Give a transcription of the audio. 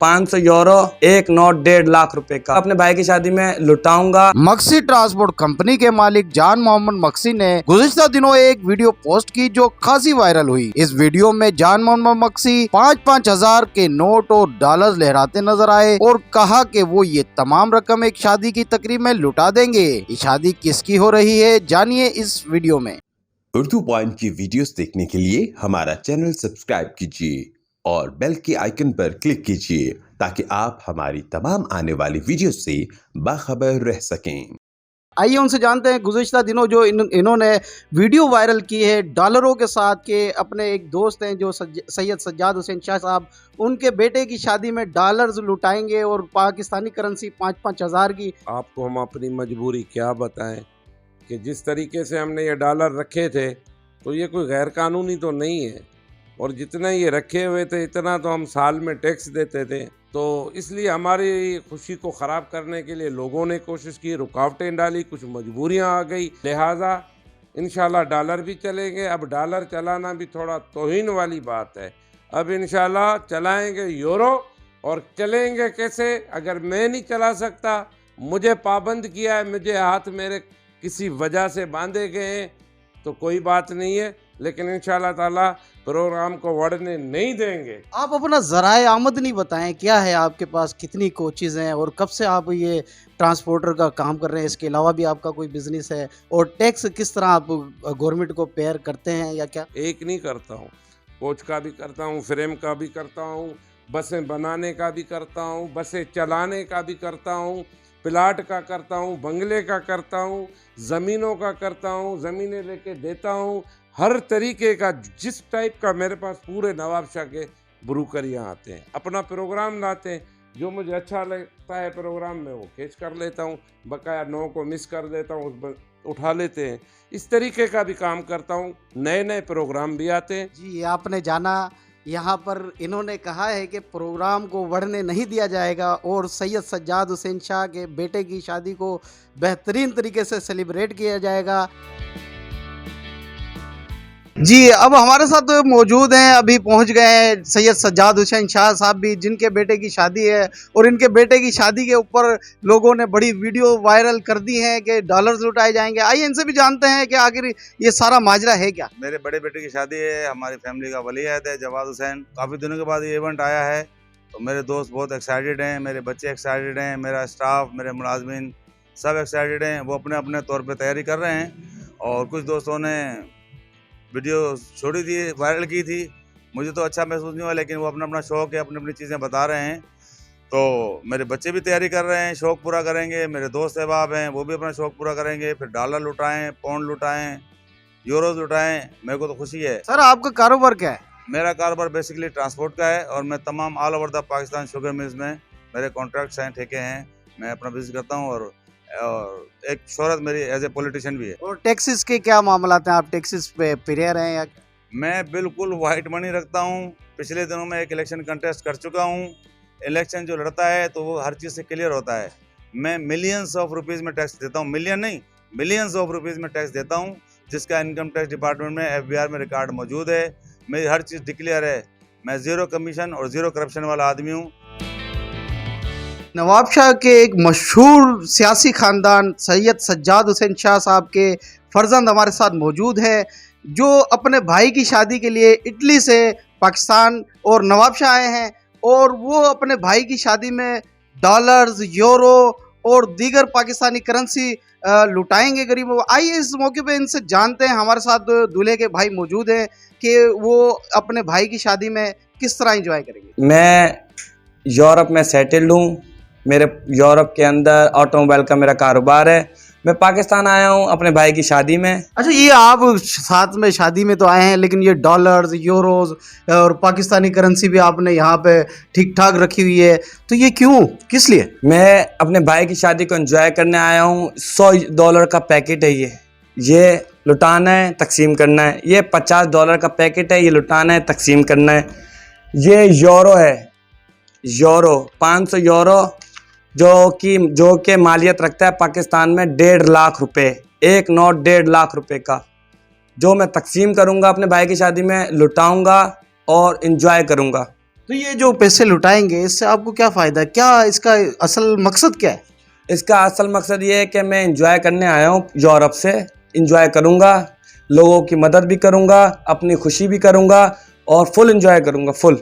€500, एक नोट 1.5 लाख का अपने भाई की शादी में लुटाऊंगा। मक्सी ट्रांसपोर्ट कंपनी के मालिक जान मोहम्मद मक्सी ने गुज़िश्ता दिनों एक वीडियो पोस्ट की जो खासी वायरल हुई। इस वीडियो में जान मोहम्मद मक्सी 5-5 हजार के नोट और डॉलर लहराते नजर आए और कहा कि वो ये तमाम रकम एक शादी की तकरीब में लुटा देंगे। ये शादी किसकी हो रही है, जानिए इस वीडियो में। उर्दू पॉइंट की वीडियोस देखने के लिए हमारा चैनल सब्सक्राइब कीजिए और बेल के आइकन पर क्लिक कीजिए ताकि आप हमारी तमाम आने वाली वीडियो से बाखबर रह सकें। आइए उनसे जानते हैं गुज़िश्ता दिनों जो इन्होंने वीडियो वायरल की है डॉलरों के साथ के अपने एक दोस्त हैं जो सैयद सज्जाद हुसैन शाह साहब, उनके बेटे की शादी में डॉलर्स लुटाएंगे और पाकिस्तानी करेंसी 5-5 हज़ार की। आपको हम अपनी मजबूरी क्या बताएं कि जिस तरीके से हमने ये डॉलर रखे थे तो ये कोई गैर कानूनी तो नहीं है, और जितना ये रखे हुए थे इतना तो हम साल में टैक्स देते थे। तो इसलिए हमारी खुशी को ख़राब करने के लिए लोगों ने कोशिश की, रुकावटें डाली, कुछ मजबूरियां आ गई, लिहाजा इंशाल्लाह डॉलर भी चलेंगे। अब डॉलर चलाना भी थोड़ा तौहीन वाली बात है। अब इंशाल्लाह चलाएंगे यूरो। और चलेंगे कैसे? अगर मैं नहीं चला सकता, मुझे पाबंद किया है, मुझे हाथ मेरे किसी वजह से बांधे गए हैं तो कोई बात नहीं है, लेकिन इंशाल्लाह ताला प्रोग्राम को बढ़ने नहीं देंगे। आप अपना ज़राए आमदनी बताएं, क्या है आपके पास, कितनी कोचेज़ हैं और कब से आप ये ट्रांसपोर्टर का काम कर रहे हैं? इसके अलावा भी आपका कोई बिजनेस है? और टैक्स किस तरह आप गवर्नमेंट को पेयर करते हैं या क्या? एक नहीं करता हूँ, कोच का भी करता हूँ, फ्रेम का भी करता हूँ, बसें बनाने का भी करता हूँ, बसें चलाने का भी करता हूँ, प्लाट का करता हूँ, बंगले का करता हूँ, ज़मीनों का करता हूँ, ज़मीनें लेके देता हूँ। हर तरीके का जिस टाइप का मेरे पास पूरे नवाबशाह के ब्रोकर यहाँ आते हैं, अपना प्रोग्राम लाते हैं, जो मुझे अच्छा लगता है प्रोग्राम में वो कैच कर लेता हूँ, बकाया 9 को मिस कर देता हूँ, उठा लेते हैं। इस तरीके का भी काम करता हूँ, नए नए प्रोग्राम भी आते हैं। जी, आपने जाना यहाँ पर इन्होंने कहा है कि प्रोग्राम को बढ़ने नहीं दिया जाएगा और सैयद सज्जाद हुसैन शाह के बेटे की शादी को बेहतरीन तरीके से सेलिब्रेट किया जाएगा। जी, अब हमारे साथ मौजूद हैं, अभी पहुंच गए हैं सैयद सज्जाद हुसैन शाह साहब भी, जिनके बेटे की शादी है और इनके बेटे की शादी के ऊपर लोगों ने बड़ी वीडियो वायरल कर दी है कि डॉलर्स लुटाए जाएंगे। आइए इनसे भी जानते हैं कि आखिर ये सारा माजरा है क्या। मेरे बड़े बेटे की शादी है, हमारी फैमिली का वली अहद है जवाद हुसैन। काफ़ी दिनों के बाद ये इवेंट आया है तो मेरे दोस्त बहुत एक्साइटेड हैं, मेरे बच्चे एक्साइटेड हैं, मेरा स्टाफ, मेरे मुलाजमीन सब एक्साइटेड हैं। वो अपने अपने तौर पर तैयारी कर रहे हैं और कुछ दोस्तों ने वीडियो छोड़ी थी, वायरल की थी। मुझे तो अच्छा महसूस नहीं हुआ, लेकिन वो अपना अपना शौक़ है, अपनी अपनी चीज़ें बता रहे हैं। तो मेरे बच्चे भी तैयारी कर रहे हैं, शौक़ पूरा करेंगे। मेरे दोस्त अहबाब हैं, वो भी अपना शौक़ पूरा करेंगे। फिर डॉलर लुटाएं, पाउंड लुटाएं, यूरोज लुटाएं। मेरे को तो खुशी है। सर, आपका कारोबार क्या है? मेरा कारोबार बेसिकली ट्रांसपोर्ट का है और मैं तमाम all over the Pakistan sugar mills में मेरे कॉन्ट्रैक्ट्स हैं, ठेके हैं। मैं अपना बिजनेस करता हूँ और एक शोहरत मेरी एज ए पॉलिटिशियन भी है। और टैक्सेस के क्या मामलात हैं? आप टैक्सेस पे प्रिय रहे हैं या? मैं बिल्कुल वाइट मनी रखता हूँ। पिछले दिनों में एक इलेक्शन कंटेस्ट कर चुका हूँ। इलेक्शन जो लड़ता है तो वो हर चीज़ से क्लियर होता है। मैं मिलियंस ऑफ रुपीज़ में टैक्स देता हूँ, मिलियन नहीं, मिलियंस ऑफ रुपीज़ में टैक्स देता हूँ, जिसका इनकम टैक्स डिपार्टमेंट में FBR में रिकॉर्ड मौजूद है। मेरी हर चीज़ डिक्लेयर है। मैं ज़ीरो कमीशन और ज़ीरो करप्शन वाला आदमी हूँ। नवाबशाह के एक मशहूर सियासी ख़ानदान सैयद सज्जाद हुसैन शाह साहब के फर्जंद हमारे साथ मौजूद हैं, जो अपने भाई की शादी के लिए इटली से पाकिस्तान और नवाबशाह आए हैं और वो अपने भाई की शादी में डॉलर्स, यूरो और दीगर पाकिस्तानी करेंसी लुटाएंगे गरीबों को। आइए इस मौके पे इनसे जानते हैं, हमारे साथ दूल्हे के भाई मौजूद हैं, कि वो अपने भाई की शादी में किस तरह एंजॉय करेंगे। मैं यूरोप में सेटल्ड हूँ। मेरे यूरोप के अंदर ऑटोमोबाइल का मेरा कारोबार है। मैं पाकिस्तान आया हूँ अपने भाई की शादी में। अच्छा, ये आप साथ में शादी में तो आए हैं, लेकिन ये डॉलर्स, यूरोज और पाकिस्तानी करेंसी भी आपने यहाँ पे ठीक ठाक रखी हुई है, तो ये क्यों, किस लिए? मैं अपने भाई की शादी को एंजॉय करने आया हूँ। $100 का पैकेट है ये लुटाना है, तकसीम करना है। ये $50 का पैकेट है, ये लुटाना है, तकसीम करना है। ये यूरो है, यूरो €500 जो कि मालियत रखता है पाकिस्तान में 1.5 लाख, एक नोट 1.5 लाख का, जो मैं तकसीम करूंगा अपने भाई की शादी में, लुटाऊंगा और इन्जॉय करूंगा। तो ये जो पैसे लुटाएंगे इससे आपको क्या फ़ायदा, क्या इसका असल मकसद क्या है? इसका असल मकसद ये है कि मैं इंजॉय करने आया हूँ यूरोप से, इंजॉय करूँगा, लोगों की मदद भी करूँगा, अपनी खुशी भी करूँगा और फुल इंजॉय करूँगा, फुल।